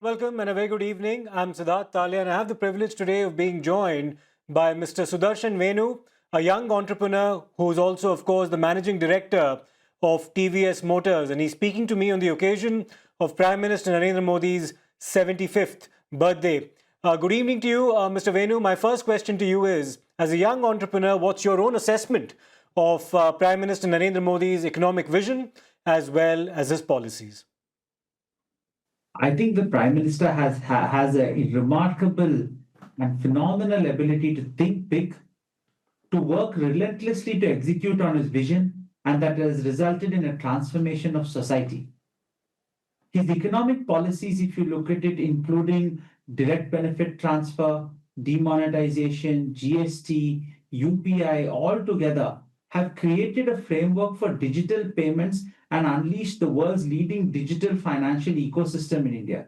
Welcome and a very good evening. I'm Siddharth Talia and I have the privilege today of being joined by Mr. Sudarshan Venu, a young entrepreneur who is also, of course, the managing director of TVS Motors. And he's speaking to me on the occasion of Prime Minister Narendra Modi's 75th birthday. Good evening to you, Mr. Venu. My first question to you is, as a young entrepreneur, what's your own assessment of Prime Minister Narendra Modi's economic vision as well as his policies? I think the Prime Minister has a remarkable and phenomenal ability to think big, to work relentlessly to execute on his vision, and that has resulted in a transformation of society. His economic policies, if you look at it, including direct benefit transfer, demonetization, GST, UPI, all together, have created a framework for digital payments and unleashed the world's leading digital financial ecosystem in India.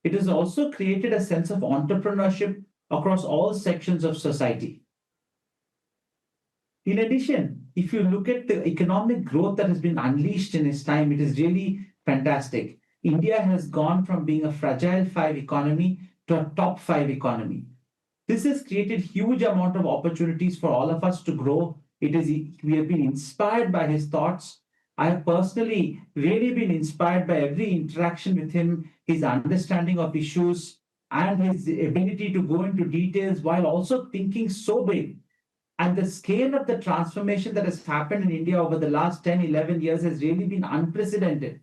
It has also created a sense of entrepreneurship across all sections of society. In addition, if you look at the economic growth that has been unleashed in his time, it is really fantastic. India has gone from being a fragile five economy to a top five economy. This has created huge amount of opportunities for all of us to grow. We have been inspired by his thoughts. I have personally really been inspired by every interaction with him, his understanding of issues, and his ability to go into details while also thinking so big. And the scale of the transformation that has happened in India over the last 10, 11 years has really been unprecedented.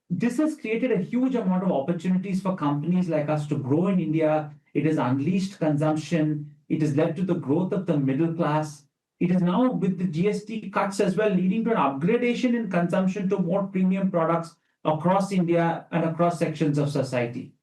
This has created a huge amount of opportunities for companies like us to grow in India. It has unleashed consumption. It has led to the growth of the middle class. It is now, with the GST cuts as well, leading to an upgradation in consumption to more premium products across India and across sections of society.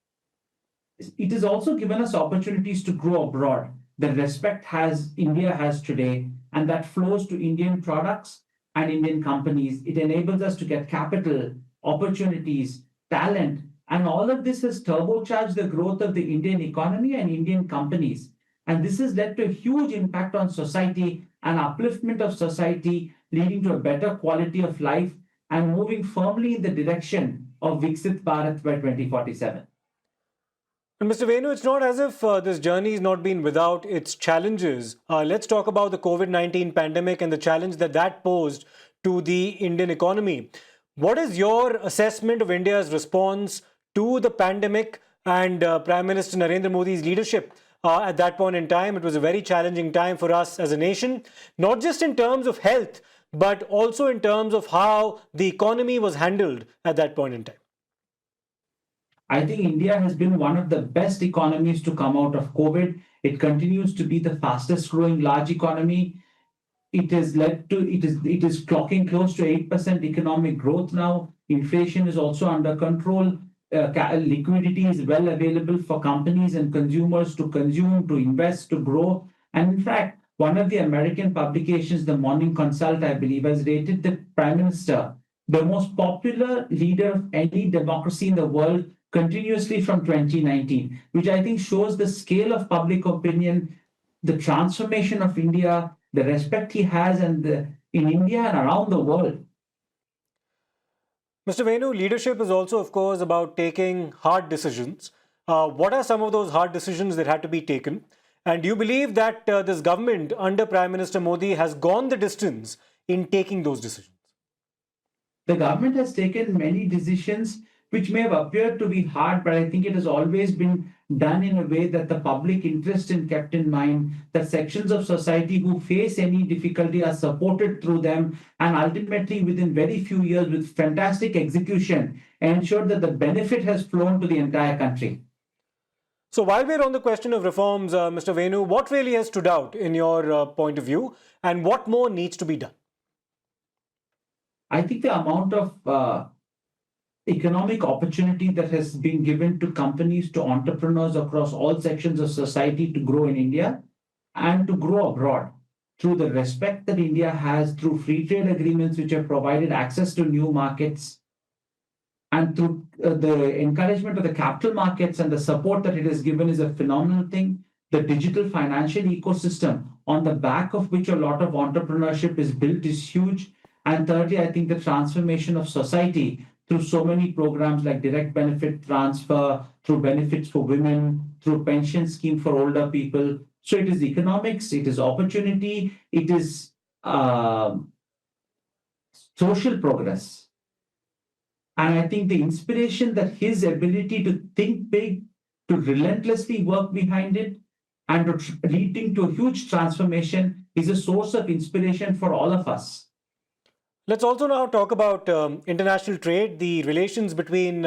It has also given us opportunities to grow abroad. The respect has India has today, and that flows to Indian products and Indian companies. It enables us to get capital, opportunities, talent, and all of this has turbocharged the growth of the Indian economy and Indian companies. And this has led to a huge impact on society and upliftment of society, leading to a better quality of life and moving firmly in the direction of Viksit Bharat by 2047. And Mr. Venu, it's not as if this journey has not been without its challenges. Let's talk about the COVID-19 pandemic and the challenge that that posed to the Indian economy. What is your assessment of India's response to the pandemic and Prime Minister Narendra Modi's leadership at that point in time? It was a very challenging time for us as a nation, not just in terms of health, but also in terms of how the economy was handled at that point in time. I think India has been one of the best economies to come out of COVID. It continues to be the fastest growing large economy. It is clocking close to 8% economic growth now. Inflation is also under control. Liquidity is well available for companies and consumers to consume, to invest, to grow. And in fact, one of the American publications, the Morning Consult, I believe, has rated the Prime Minister the most popular leader of any democracy in the world continuously from 2019, which I think shows the scale of public opinion, the transformation of India, the respect he has in India and around the world. Mr. Venu, leadership is also, of course, about taking hard decisions. What are some of those hard decisions that had to be taken? And do you believe that this government under Prime Minister Modi has gone the distance in taking those decisions? The government has taken many decisions which may have appeared to be hard, but I think it has always been done in a way that the public interest is kept in mind, that sections of society who face any difficulty are supported through them, and ultimately, within very few years, with fantastic execution, ensure that the benefit has flown to the entire country. So while we're on the question of reforms, Mr. Venu, what really has stood out in your point of view, and what more needs to be done? I think the amount of economic opportunity that has been given to companies, to entrepreneurs across all sections of society to grow in India and to grow abroad through the respect that India has, through free trade agreements which have provided access to new markets, and through the encouragement of the capital markets and the support that it has given is a phenomenal thing. The digital financial ecosystem on the back of which a lot of entrepreneurship is built is huge. And thirdly, I think the transformation of society through so many programs like direct benefit transfer, through benefits for women, through pension scheme for older people. So it is economics, it is opportunity, it is social progress. And I think the inspiration that his ability to think big, to relentlessly work behind it, and leading to a huge transformation is a source of inspiration for all of us. Let's also now talk about international trade. The relations between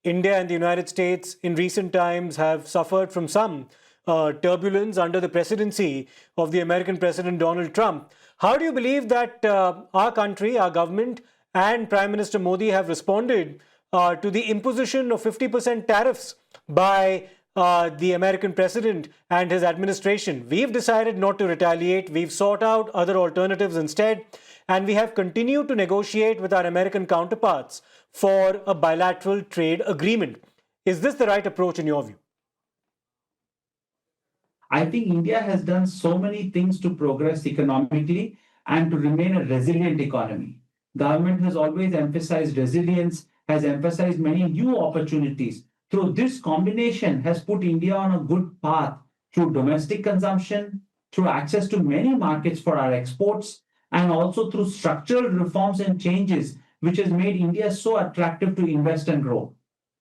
India and the United States in recent times have suffered from some turbulence under the presidency of the American President Donald Trump. How do you believe that our country, our government, and Prime Minister Modi have responded to the imposition of 50% tariffs by the American president and his administration? We've decided not to retaliate. We've sought out other alternatives instead. And we have continued to negotiate with our American counterparts for a bilateral trade agreement. Is this the right approach in your view? I think India has done so many things to progress economically and to remain a resilient economy. Government has always emphasized resilience, has emphasized many new opportunities. Through this combination has put India on a good path through domestic consumption, through access to many markets for our exports, and also through structural reforms and changes, which has made India so attractive to invest and grow.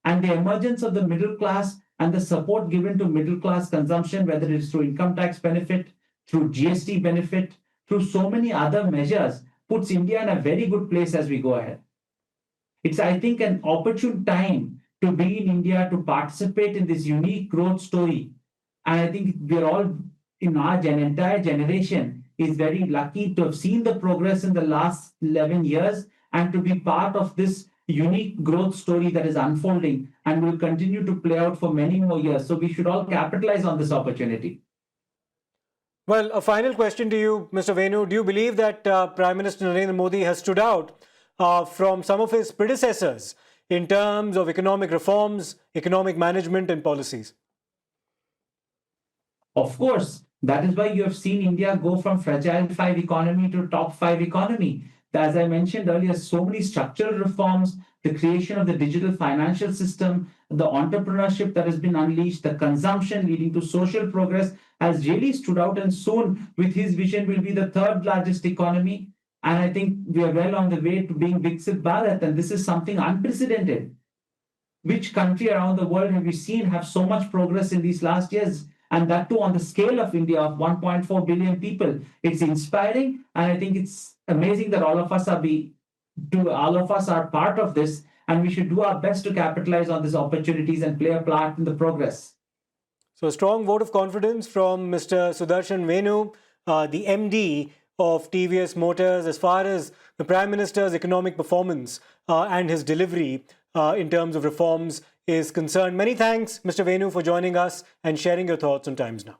And the emergence of the middle class and the support given to middle class consumption, whether it is through income tax benefit, through GST benefit, through so many other measures, puts India in a very good place as we go ahead. It's, I think, an opportune time to be in India to participate in this unique growth story. And I think we're all in our entire generation is very lucky to have seen the progress in the last 11 years and to be part of this unique growth story that is unfolding and will continue to play out for many more years. So we should all capitalize on this opportunity. Well, a final question to you, Mr. Venu. Do you believe that Prime Minister Narendra Modi has stood out from some of his predecessors in terms of economic reforms, economic management, and policies? Of course, that is why you have seen India go from fragile five economy to top five economy. As I mentioned earlier, so many structural reforms, the creation of the digital financial system, the entrepreneurship that has been unleashed, the consumption leading to social progress has really stood out. And soon, with his vision, will be the third largest economy. And I think we are well on the way to being Viksit Bharat. And this is something unprecedented. Which country around the world have you seen have so much progress in these last years? And that too on the scale of India of 1.4 billion people. It's inspiring, and I think it's amazing that all of us are part of this, and we should do our best to capitalize on these opportunities and play a part in the progress. So a strong vote of confidence from Mr. Sudarshan Venu, the MD of TVS Motors, as far as the Prime Minister's economic performance and his delivery in terms of reforms is concerned. Many thanks, Mr. Venu, for joining us and sharing your thoughts on Times Now.